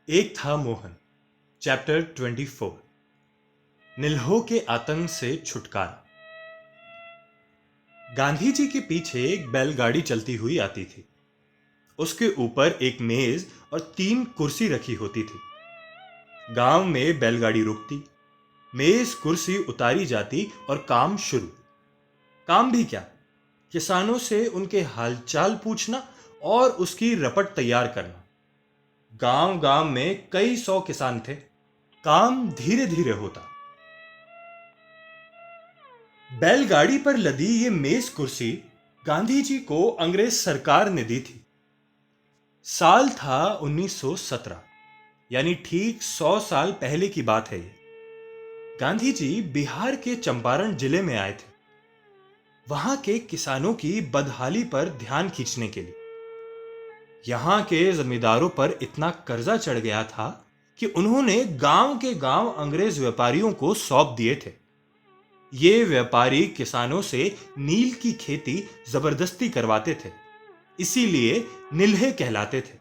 एक था मोहन। चैप्टर 24। निल्हो के आतंक से छुटकारा। गांधी जी के पीछे एक बैलगाड़ी चलती हुई आती थी। उसके ऊपर एक मेज और 3 कुर्सी रखी होती थी। गांव में बैलगाड़ी रुकती, मेज कुर्सी उतारी जाती और काम शुरू। काम भी क्या, किसानों से उनके हालचाल पूछना और उसकी रपट तैयार करना। गांव गांव में कई 100 किसान थे। काम धीरे धीरे होता। बैलगाड़ी पर लदी ये मेज कुर्सी गांधी जी को अंग्रेज सरकार ने दी थी। साल था 1917, यानी ठीक 100 साल पहले की बात है ये। गांधी जी बिहार के चंपारण जिले में आए थे, वहां के किसानों की बदहाली पर ध्यान खींचने के लिए। यहां के जमींदारों पर इतना कर्जा चढ़ गया था कि उन्होंने गांव के गांव अंग्रेज व्यापारियों को सौंप दिए थे। ये व्यापारी किसानों से नील की खेती जबरदस्ती करवाते थे, इसीलिए नील्हे कहलाते थे।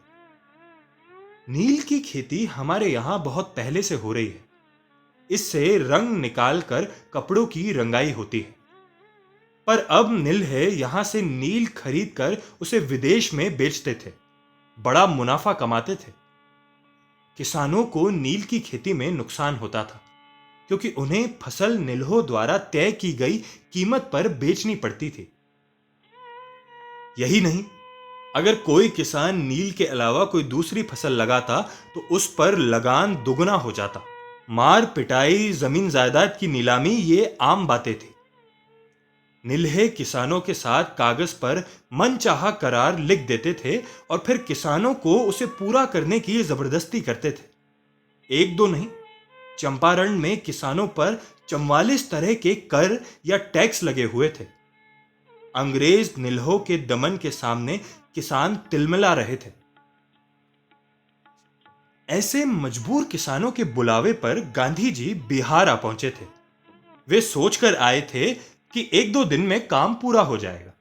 नील की खेती हमारे यहां बहुत पहले से हो रही है। इससे रंग निकालकर कपड़ों की रंगाई होती है। पर अब नील्हे यहां से नील खरीद कर उसे विदेश में बेचते थे, बड़ा मुनाफा कमाते थे। किसानों को नील की खेती में नुकसान होता था, क्योंकि उन्हें फसल नील्हों द्वारा तय की गई कीमत पर बेचनी पड़ती थी। यही नहीं, अगर कोई किसान नील के अलावा कोई दूसरी फसल लगाता तो उस पर लगान दुगना हो जाता। मार पिटाई, जमीन जायदाद की नीलामी, ये आम बातें थी। नील्हे किसानों के साथ कागज पर मनचाहा करार लिख देते थे और फिर किसानों को उसे पूरा करने की जबरदस्ती करते थे। एक दो नहीं, चंपारण में किसानों पर 44 तरह के कर या टैक्स लगे हुए थे। अंग्रेज नील्हों के दमन के सामने किसान तिलमिला रहे थे। ऐसे मजबूर किसानों के बुलावे पर गांधी जी बिहार आ पहुंचे थे। वे सोचकर आए थे कि 1-2 दिन में काम पूरा हो जाएगा।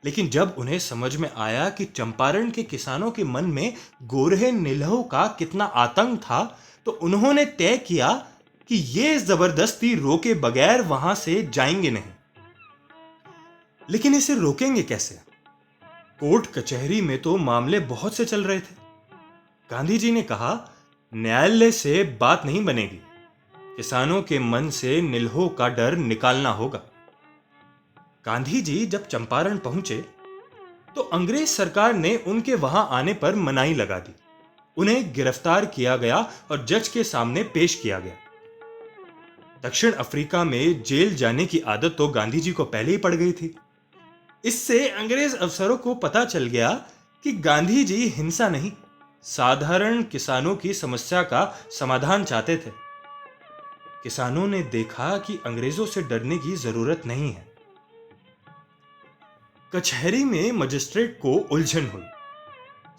लेकिन जब उन्हें समझ में आया कि चंपारण के किसानों के मन में गोरहे नील्हों का कितना आतंक था, तो उन्होंने तय किया कि ये जबरदस्ती रोके बगैर वहां से जाएंगे नहीं। लेकिन इसे रोकेंगे कैसे? कोर्ट कचहरी में तो मामले बहुत से चल रहे थे। गांधी जी ने कहा, न्यायालय से बात नहीं बनेगी। किसानों के मन से नील्हों का डर निकालना होगा। गांधी जी जब चंपारण पहुंचे तो अंग्रेज सरकार ने उनके वहां आने पर मनाही लगा दी। उन्हें गिरफ्तार किया गया और जज के सामने पेश किया गया। दक्षिण अफ्रीका में जेल जाने की आदत तो गांधी जी को पहले ही पड़ गई थी। इससे अंग्रेज अफसरों को पता चल गया कि गांधी जी हिंसा नहीं, साधारण किसानों की समस्या का समाधान चाहते थे। किसानों ने देखा कि अंग्रेजों से डरने की जरूरत नहीं है। कचहरी में मजिस्ट्रेट को उलझन हुई।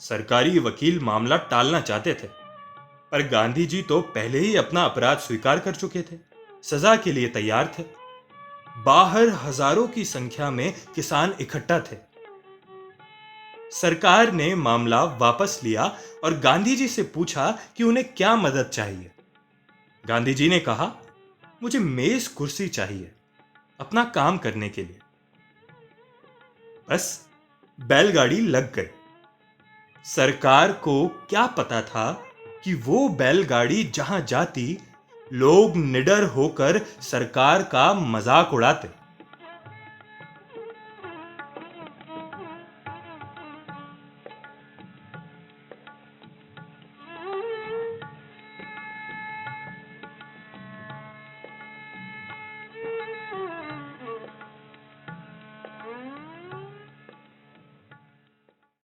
सरकारी वकील मामला टालना चाहते थे, पर गांधी जी तो पहले ही अपना अपराध स्वीकार कर चुके थे, सजा के लिए तैयार थे। बाहर हजारों की संख्या में किसान इकट्ठा थे। सरकार ने मामला वापस लिया और गांधी जी से पूछा कि उन्हें क्या मदद चाहिए। गांधी जी ने कहा, मुझे मेज कुर्सी चाहिए अपना काम करने के लिए। बस बैलगाड़ी लग गई। सरकार को क्या पता था कि वो बैलगाड़ी जहां जाती, लोग निडर होकर सरकार का मजाक उड़ाते।